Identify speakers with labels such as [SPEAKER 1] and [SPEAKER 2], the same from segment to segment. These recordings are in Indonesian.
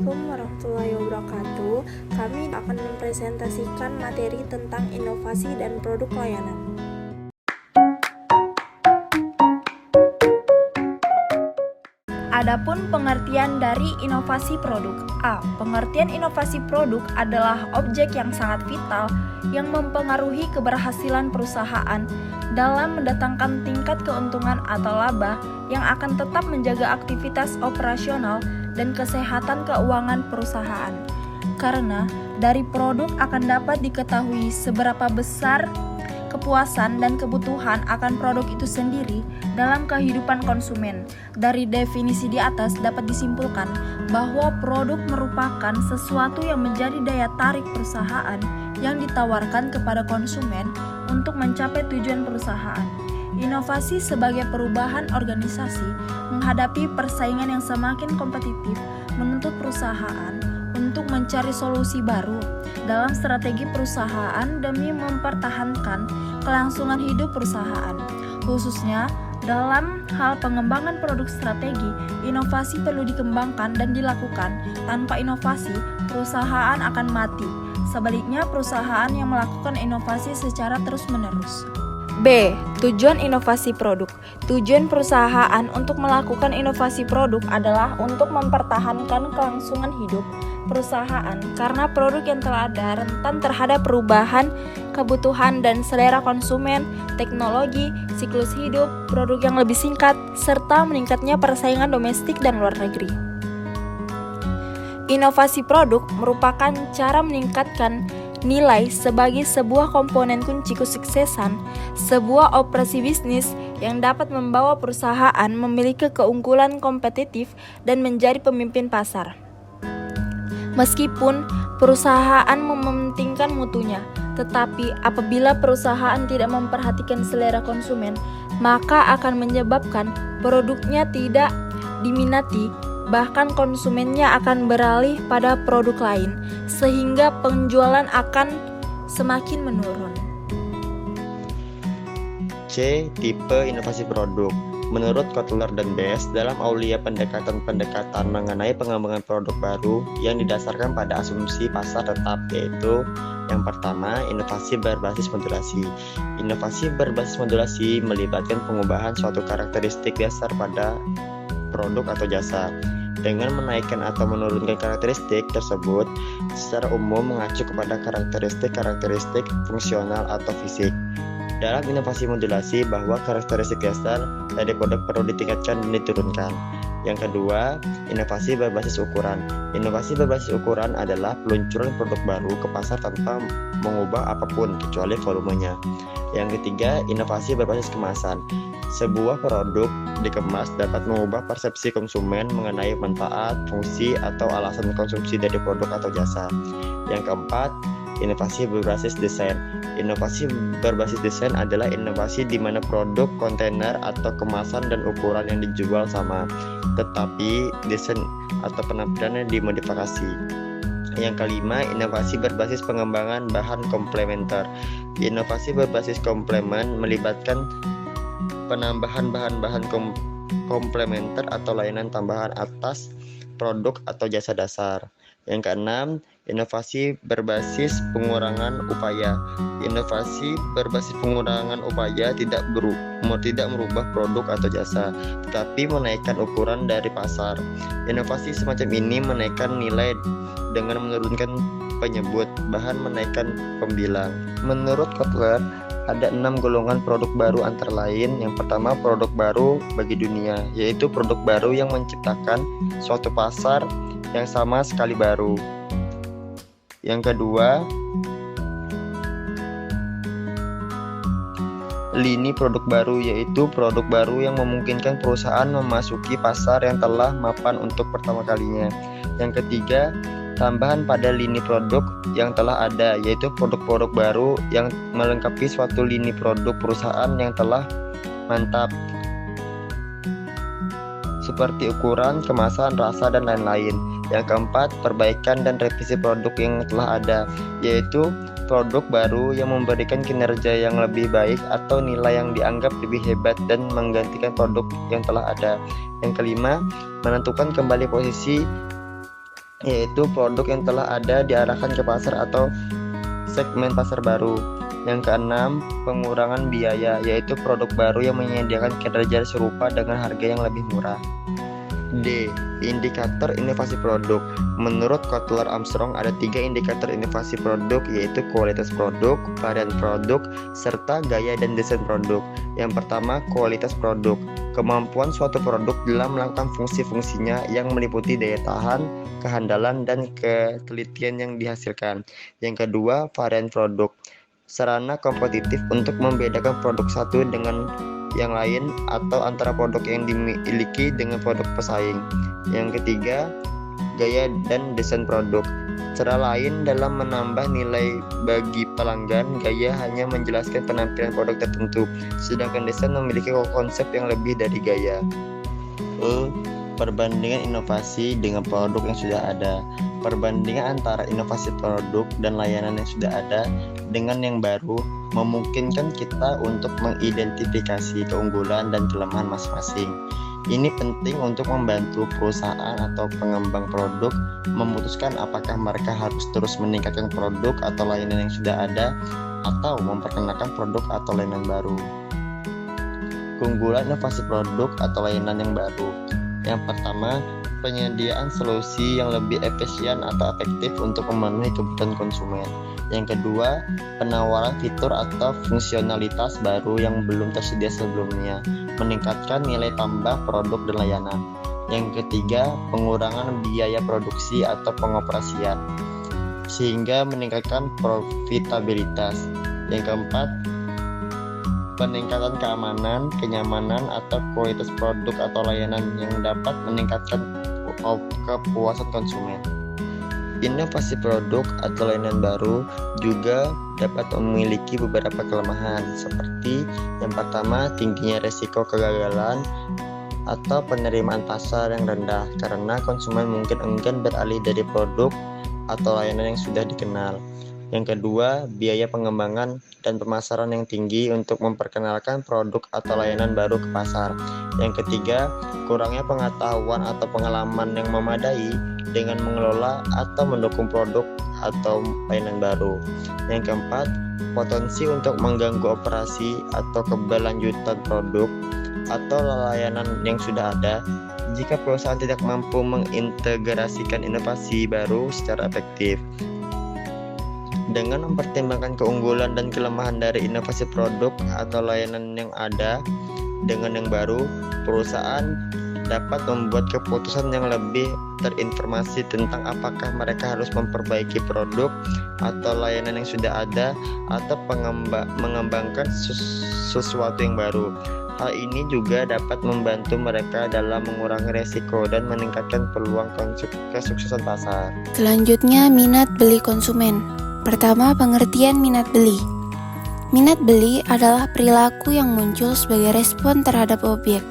[SPEAKER 1] Assalamualaikum warahmatullahi wabarakatuh. Kami akan mempresentasikan materi tentang inovasi dan produk layanan. Adapun pengertian dari inovasi produk. A. Pengertian inovasi produk adalah objek yang sangat vital yang mempengaruhi keberhasilan perusahaan dalam mendatangkan tingkat keuntungan atau laba yang akan tetap menjaga aktivitas operasional dan kesehatan keuangan perusahaan. Karena dari produk akan dapat diketahui seberapa besar kepuasan dan kebutuhan akan produk itu sendiri dalam kehidupan konsumen. Dari definisi di atas dapat disimpulkan bahwa produk merupakan sesuatu yang menjadi daya tarik perusahaan yang ditawarkan kepada konsumen untuk mencapai tujuan perusahaan. Inovasi sebagai perubahan organisasi menghadapi persaingan yang semakin kompetitif menuntut perusahaan untuk mencari solusi baru dalam strategi perusahaan demi mempertahankan kelangsungan hidup perusahaan. Khususnya dalam hal pengembangan produk strategi, inovasi perlu dikembangkan dan dilakukan. Tanpa inovasi, perusahaan akan mati. Sebaliknya, perusahaan yang melakukan inovasi secara terus-menerus. B. Tujuan inovasi produk. Tujuan perusahaan untuk melakukan inovasi produk adalah untuk mempertahankan kelangsungan hidup perusahaan karena produk yang telah ada rentan terhadap perubahan kebutuhan dan selera konsumen, teknologi, siklus hidup, produk yang lebih singkat, serta meningkatnya persaingan domestik dan luar negeri. Inovasi produk merupakan cara meningkatkan nilai sebagai sebuah komponen kunci kesuksesan sebuah operasi bisnis yang dapat membawa perusahaan memiliki keunggulan kompetitif dan menjadi pemimpin pasar. Meskipun perusahaan mementingkan mutunya, tetapi apabila perusahaan tidak memperhatikan selera konsumen, maka akan menyebabkan produknya tidak diminati, bahkan konsumennya akan beralih pada produk lain, sehingga penjualan akan semakin menurun.
[SPEAKER 2] C. Tipe inovasi produk. Menurut Kotler dan Best, dalam aulia pendekatan-pendekatan mengenai pengembangan produk baru yang didasarkan pada asumsi pasar tetap, yaitu yang pertama, inovasi berbasis modulasi. Inovasi berbasis modulasi melibatkan pengubahan suatu karakteristik dasar pada produk atau jasa dengan menaikkan atau menurunkan karakteristik tersebut secara umum mengacu kepada karakteristik fungsional atau fisik. Dalam inovasi modulasi bahwa karakteristik dasar dari produk perlu ditingkatkan dan diturunkan. Yang kedua, inovasi berbasis ukuran. Inovasi berbasis ukuran adalah peluncuran produk baru ke pasar tanpa mengubah apapun kecuali volumenya. Yang ketiga, inovasi berbasis kemasan. Sebuah produk dikemas dapat mengubah persepsi konsumen mengenai manfaat, fungsi, atau alasan konsumsi dari produk atau jasa. Yang keempat, inovasi berbasis desain. Inovasi berbasis desain adalah inovasi di mana produk, kontainer, atau kemasan dan ukuran yang dijual sama, tetapi desain atau penampilannya dimodifikasi. Yang kelima, inovasi berbasis pengembangan bahan komplementer. Inovasi berbasis komplement melibatkan penambahan bahan-bahan komplementer atau layanan tambahan atas produk atau jasa dasar. Yang keenam, inovasi berbasis pengurangan upaya. Inovasi berbasis pengurangan upaya tidak merubah produk atau jasa, tetapi menaikkan ukuran dari pasar. Inovasi semacam ini menaikkan nilai dengan menurunkan penyebut, bahan menaikkan pembilang. Menurut Kotler, ada 6 golongan produk baru antara lain. Yang pertama, produk baru bagi dunia, yaitu produk baru yang menciptakan suatu pasar yang sama sekali baru. Yang kedua, lini produk baru, yaitu produk baru yang memungkinkan perusahaan memasuki pasar yang telah mapan untuk pertama kalinya. Yang ketiga, tambahan pada lini produk yang telah ada, yaitu produk-produk baru yang melengkapi suatu lini produk perusahaan yang telah mantap, seperti ukuran, kemasan, rasa, dan lain-lain. Yang keempat, perbaikan dan revisi produk yang telah ada, yaitu produk baru yang memberikan kinerja yang lebih baik atau nilai yang dianggap lebih hebat dan menggantikan produk yang telah ada. Yang kelima, menentukan kembali posisi yaitu produk yang telah ada diarahkan ke pasar atau segmen pasar baru. Yang keenam, pengurangan biaya, yaitu produk baru yang menyediakan kinerja serupa dengan harga yang lebih murah. D. Indikator inovasi produk. Menurut Kotler Armstrong ada 3 indikator inovasi produk, yaitu kualitas produk, varian produk, serta gaya dan desain produk. Yang pertama, kualitas produk. Kemampuan suatu produk dalam melakukan fungsi-fungsinya yang meliputi daya tahan, kehandalan, dan ketelitian yang dihasilkan. Yang kedua, varian produk. Sarana kompetitif untuk membedakan produk satu dengan yang lain atau antara produk yang dimiliki dengan produk pesaing. Yang ketiga, gaya dan desain produk. Cara lain dalam menambah nilai bagi pelanggan, gaya hanya menjelaskan penampilan produk tertentu, sedangkan desain memiliki konsep yang lebih dari gaya. Perbandingan inovasi dengan produk yang sudah ada. Perbandingan antara inovasi produk dan layanan yang sudah ada dengan yang baru memungkinkan kita untuk mengidentifikasi keunggulan dan kelemahan masing-masing. Ini penting untuk membantu perusahaan atau pengembang produk memutuskan apakah mereka harus terus meningkatkan produk atau layanan yang sudah ada atau memperkenalkan produk atau layanan baru. Keunggulan inovasi produk atau layanan yang baru. Yang pertama, penyediaan solusi yang lebih efisien atau efektif untuk memenuhi kebutuhan konsumen. Yang kedua, penawaran fitur atau fungsionalitas baru yang belum tersedia sebelumnya, meningkatkan nilai tambah produk dan layanan. Yang ketiga, pengurangan biaya produksi atau pengoperasian, sehingga meningkatkan profitabilitas. Yang keempat, peningkatan keamanan, kenyamanan, atau kualitas produk atau layanan yang dapat meningkatkan kepuasan konsumen. Inovasi produk atau layanan baru juga dapat memiliki beberapa kelemahan, seperti yang pertama, tingginya resiko kegagalan atau penerimaan pasar yang rendah karena konsumen mungkin enggan beralih dari produk atau layanan yang sudah dikenal. Yang kedua, biaya pengembangan dan pemasaran yang tinggi untuk memperkenalkan produk atau layanan baru ke pasar. Yang ketiga, kurangnya pengetahuan atau pengalaman yang memadai dengan mengelola atau mendukung produk atau layanan baru. Yang keempat, potensi untuk mengganggu operasi atau keberlanjutan produk atau layanan yang sudah ada jika perusahaan tidak mampu mengintegrasikan inovasi baru secara efektif. Dengan mempertimbangkan keunggulan dan kelemahan dari inovasi produk atau layanan yang ada dengan yang baru, perusahaan dapat membuat keputusan yang lebih terinformasi tentang apakah mereka harus memperbaiki produk atau layanan yang sudah ada atau mengembangkan sesuatu yang baru. Hal ini juga dapat membantu mereka dalam mengurangi resiko dan meningkatkan peluang kesuksesan pasar.
[SPEAKER 3] Selanjutnya, minat beli konsumen. Pertama, pengertian minat beli. Minat beli adalah perilaku yang muncul sebagai respon terhadap objek,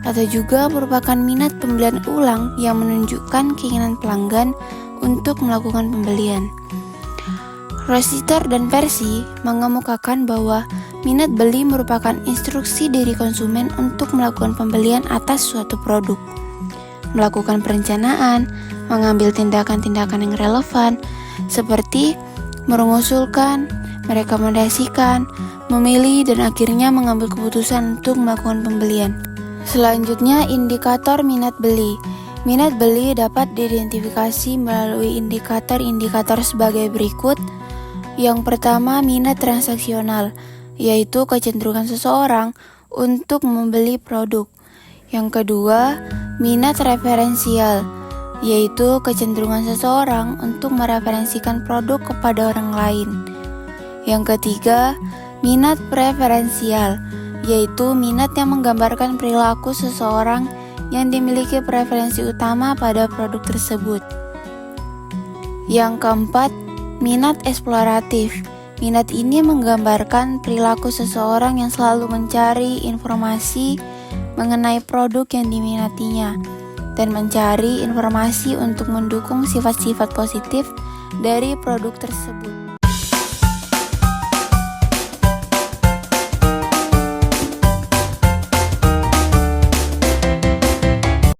[SPEAKER 3] atau juga merupakan minat pembelian ulang yang menunjukkan keinginan pelanggan untuk melakukan pembelian. Rossiter dan Percy mengemukakan bahwa minat beli merupakan instruksi dari konsumen untuk melakukan pembelian atas suatu produk, melakukan perencanaan, mengambil tindakan-tindakan yang relevan, seperti mengusulkan, merekomendasikan, memilih, dan akhirnya mengambil keputusan untuk melakukan pembelian. Selanjutnya, indikator minat beli. Minat beli dapat diidentifikasi melalui indikator-indikator sebagai berikut. Yang pertama, minat transaksional, yaitu kecenderungan seseorang untuk membeli produk. Yang kedua, minat referensial, yaitu kecenderungan seseorang untuk mereferensikan produk kepada orang lain. Yang ketiga, minat preferensial, yaitu minat yang menggambarkan perilaku seseorang yang dimiliki preferensi utama pada produk tersebut. Yang keempat, minat eksploratif. Minat ini menggambarkan perilaku seseorang yang selalu mencari informasi mengenai produk yang diminatinya dan mencari informasi untuk mendukung sifat-sifat positif dari produk tersebut.